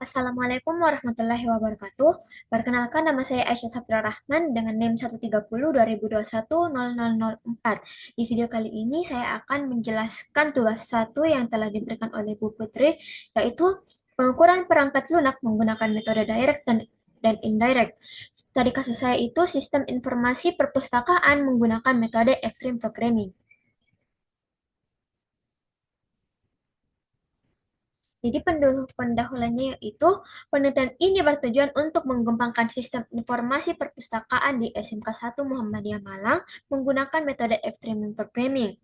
Assalamualaikum warahmatullahi wabarakatuh. Perkenalkan, nama saya Aisyah Sapira Rahman dengan NIM 130-2021-0004. Di video kali ini saya akan menjelaskan tugas satu yang telah diberikan oleh Bu Putri, yaitu pengukuran perangkat lunak menggunakan metode direct dan indirect. Tadi kasus saya itu sistem informasi perpustakaan menggunakan metode extreme programming. Jadi pendahuluannya yaitu penelitian ini bertujuan untuk mengembangkan sistem informasi perpustakaan di SMK 1 Muhammadiyah Malang menggunakan metode extreme programming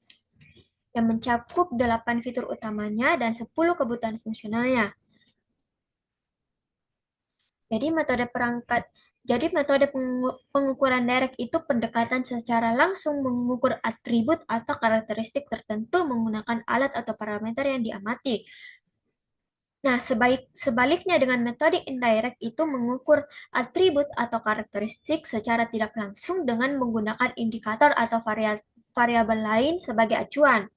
yang mencakup 8 fitur utamanya dan 10 kebutuhan fungsionalnya. Jadi metode pengukuran direct itu pendekatan secara langsung mengukur atribut atau karakteristik tertentu menggunakan alat atau parameter yang diamati. Nah, sebaliknya dengan metode indirect itu mengukur atribut atau karakteristik secara tidak langsung dengan menggunakan indikator atau variabel lain sebagai acuan.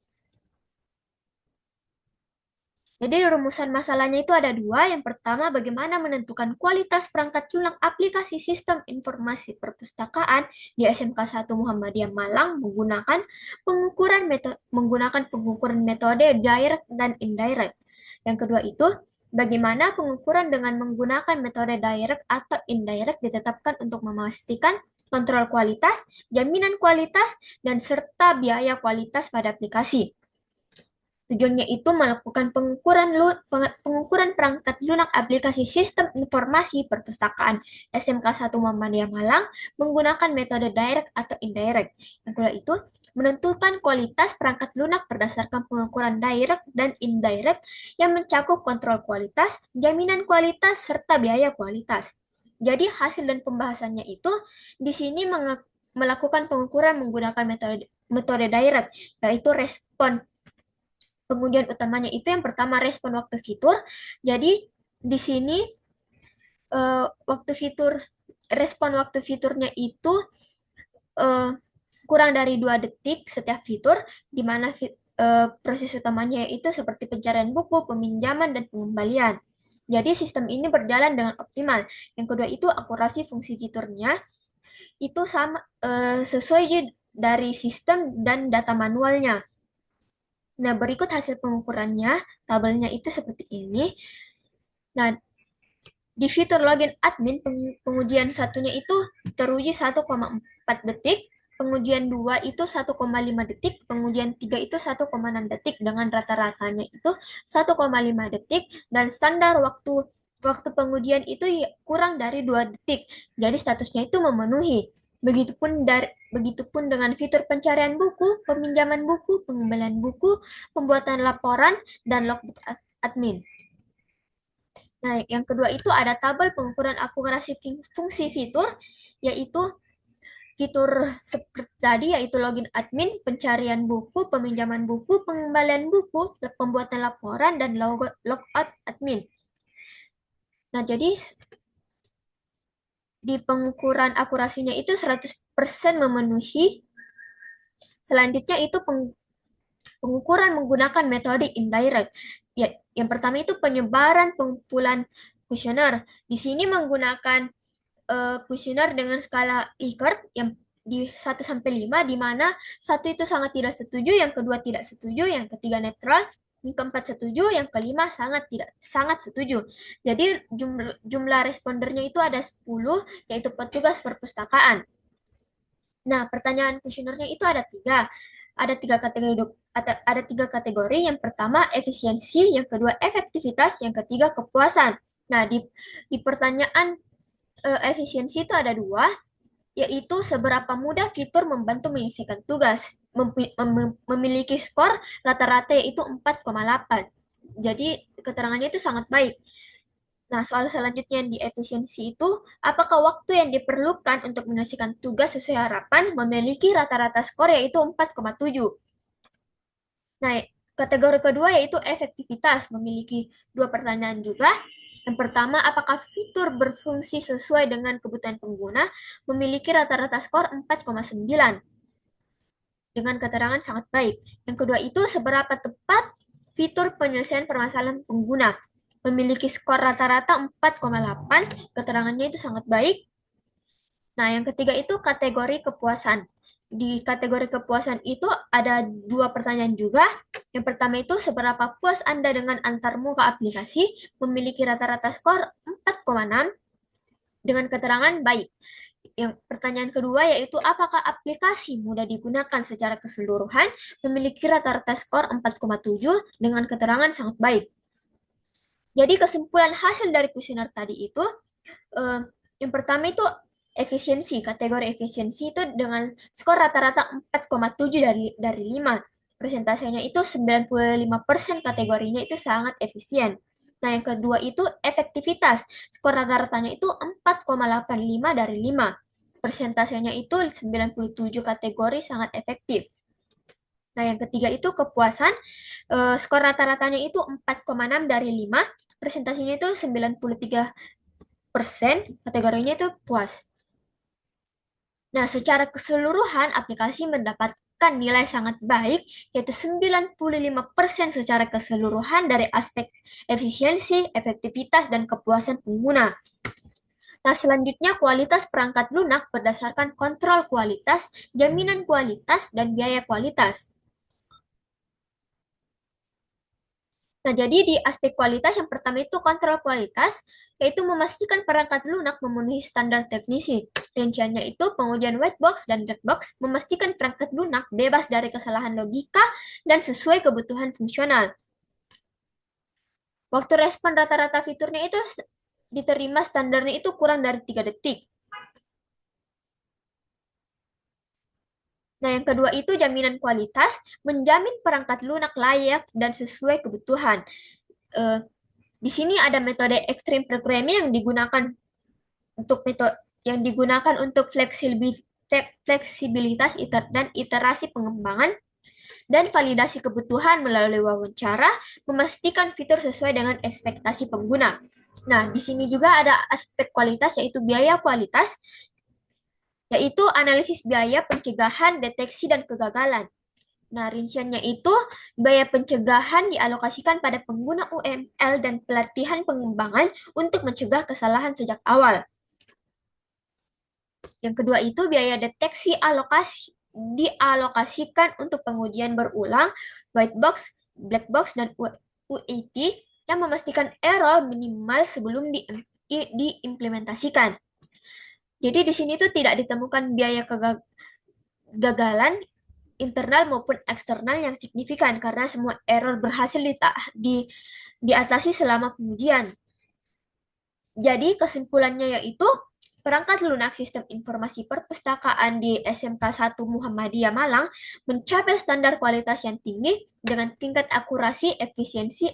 Jadi rumusan masalahnya itu ada dua. Yang pertama, bagaimana menentukan kualitas perangkat lunak aplikasi sistem informasi perpustakaan di SMK 1 Muhammadiyah Malang menggunakan pengukuran metode direct dan indirect. Yang kedua itu, bagaimana pengukuran dengan menggunakan metode direct atau indirect ditetapkan untuk memastikan kontrol kualitas, jaminan kualitas, dan serta biaya kualitas pada aplikasi. Tujuannya itu melakukan pengukuran perangkat lunak aplikasi sistem informasi perpustakaan SMK 1 Muhammadiyah Malang menggunakan metode direct atau indirect. Yang kedua itu menentukan kualitas perangkat lunak berdasarkan pengukuran direct dan indirect yang mencakup kontrol kualitas, jaminan kualitas, serta biaya kualitas. Jadi hasil dan pembahasannya itu di sini melakukan pengukuran menggunakan metode direct, yaitu respon pengujian utamanya itu yang pertama respon waktu fitur. Jadi di sini respon waktu fiturnya itu uh, kurang dari 2 detik setiap fitur, di mana proses utamanya itu seperti pencarian buku, peminjaman, dan pengembalian. Jadi sistem ini berjalan dengan optimal. Yang kedua itu akurasi fungsi fiturnya itu sama sesuai dari sistem dan data manualnya. Nah, berikut hasil pengukurannya. Tabelnya itu seperti ini. Nah, di fitur login admin, pengujian satunya itu teruji 1,4 detik, pengujian 2 itu 1,5 detik, pengujian 3 itu 1,6 detik, dengan rata-ratanya itu 1,5 detik, dan standar waktu pengujian itu kurang dari 2 detik. Jadi statusnya itu memenuhi. Begitupun dengan fitur pencarian buku, peminjaman buku, pengembalian buku, pembuatan laporan, dan logbook admin. Nah, yang kedua itu ada tabel pengukuran akurasi fungsi fitur, yaitu fitur seperti tadi, yaitu login admin, pencarian buku, peminjaman buku, pengembalian buku, pembuatan laporan, dan logout admin. Nah, jadi di pengukuran akurasinya itu 100% memenuhi. Selanjutnya itu pengukuran menggunakan metode indirect. Ya, yang pertama itu penyebaran pengumpulan kuesioner. Di sini menggunakan kuesioner dengan skala Likert yang di 1 sampai 5, di mana 1 itu sangat tidak setuju, yang kedua tidak setuju, yang ketiga netral, yang keempat setuju, yang kelima sangat setuju. Jadi jumlah respondernya itu ada 10, yaitu petugas perpustakaan. Nah, pertanyaan kuesionernya itu ada 3. Ada tiga kategori. Yang pertama efisiensi, yang kedua efektivitas, yang ketiga kepuasan. Nah, di pertanyaan efisiensi itu ada 2, yaitu seberapa mudah fitur membantu menyelesaikan tugas. Memiliki skor rata-rata yaitu 4,8. Jadi keterangannya itu sangat baik. Nah, soal selanjutnya di efisiensi itu, apakah waktu yang diperlukan untuk menyelesaikan tugas sesuai harapan memiliki rata-rata skor yaitu 4,7. Nah, kategori kedua yaitu efektivitas, memiliki 2 pertanyaan juga. Yang pertama, apakah fitur berfungsi sesuai dengan kebutuhan pengguna, memiliki rata-rata skor 4,9 dengan keterangan sangat baik. Yang kedua itu, seberapa tepat fitur penyelesaian permasalahan pengguna. memiliki skor rata-rata 4,8, keterangannya itu sangat baik. Nah, yang ketiga itu kategori kepuasan. Di kategori kepuasan itu ada dua pertanyaan juga. Yang pertama itu seberapa puas Anda dengan antarmuka aplikasi, memiliki rata-rata skor 4,6 dengan keterangan baik. Yang pertanyaan kedua yaitu apakah aplikasi mudah digunakan secara keseluruhan, memiliki rata-rata skor 4,7 dengan keterangan sangat baik. Jadi kesimpulan hasil dari kuesioner tadi itu eh, yang pertama itu efisiensi, kategori efisiensi itu dengan skor rata-rata 4,7 dari 5. Persentasenya itu 95% kategorinya itu sangat efisien. Nah, yang kedua itu efektivitas. Skor rata-ratanya itu 4,85 dari 5. Persentasenya itu 97 kategori sangat efektif. Nah, yang ketiga itu kepuasan. Skor rata-ratanya itu 4,6 dari 5. Presentasinya itu 93%, kategorinya itu puas. Nah, secara keseluruhan aplikasi mendapatkan nilai sangat baik, yaitu 95% secara keseluruhan dari aspek efisiensi, efektivitas, dan kepuasan pengguna. Nah, selanjutnya kualitas perangkat lunak berdasarkan kontrol kualitas, jaminan kualitas, dan biaya kualitas. Nah, jadi di aspek kualitas yang pertama itu kontrol kualitas, yaitu memastikan perangkat lunak memenuhi standar teknisi. Rinciannya itu pengujian white box dan black box, memastikan perangkat lunak bebas dari kesalahan logika dan sesuai kebutuhan fungsional. Waktu respon rata-rata fiturnya itu diterima standarnya itu kurang dari 3 detik. Nah, yang kedua itu jaminan kualitas, menjamin perangkat lunak layak dan sesuai kebutuhan. Eh, di sini ada metode extreme programming yang digunakan untuk fleksibilitas dan iterasi pengembangan dan validasi kebutuhan melalui wawancara, memastikan fitur sesuai dengan ekspektasi pengguna. Nah, di sini juga ada aspek kualitas yaitu biaya kualitas, yaitu analisis biaya pencegahan, deteksi, dan kegagalan. Nah, rinciannya itu biaya pencegahan dialokasikan pada pengguna UML dan pelatihan pengembangan untuk mencegah kesalahan sejak awal. Yang kedua itu biaya deteksi dialokasikan untuk pengujian berulang, white box, black box, dan UAT yang memastikan error minimal sebelum diimplementasikan. Jadi di sini tuh tidak ditemukan biaya kegagalan internal maupun eksternal yang signifikan karena semua error berhasil diatasi selama pengujian. Jadi kesimpulannya yaitu perangkat lunak sistem informasi perpustakaan di SMK 1 Muhammadiyah Malang mencapai standar kualitas yang tinggi dengan tingkat akurasi, efisiensi,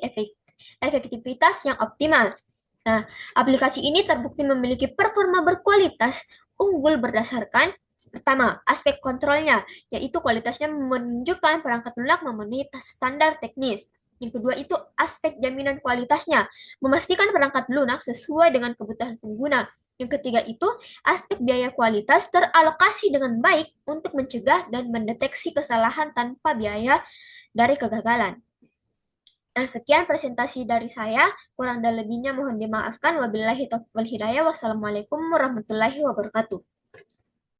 efektivitas yang optimal. Nah, aplikasi ini terbukti memiliki performa berkualitas unggul berdasarkan pertama, aspek kontrolnya, yaitu kualitasnya menunjukkan perangkat lunak memenuhi standar teknis. Yang kedua itu aspek jaminan kualitasnya, memastikan perangkat lunak sesuai dengan kebutuhan pengguna. Yang ketiga itu aspek biaya kualitas teralokasi dengan baik untuk mencegah dan mendeteksi kesalahan tanpa biaya dari kegagalan. Nah, sekian presentasi dari saya. Kurang dan lebihnya mohon dimaafkan. Wabillahi taufiq wal hidayah. Wassalamualaikum warahmatullahi wabarakatuh.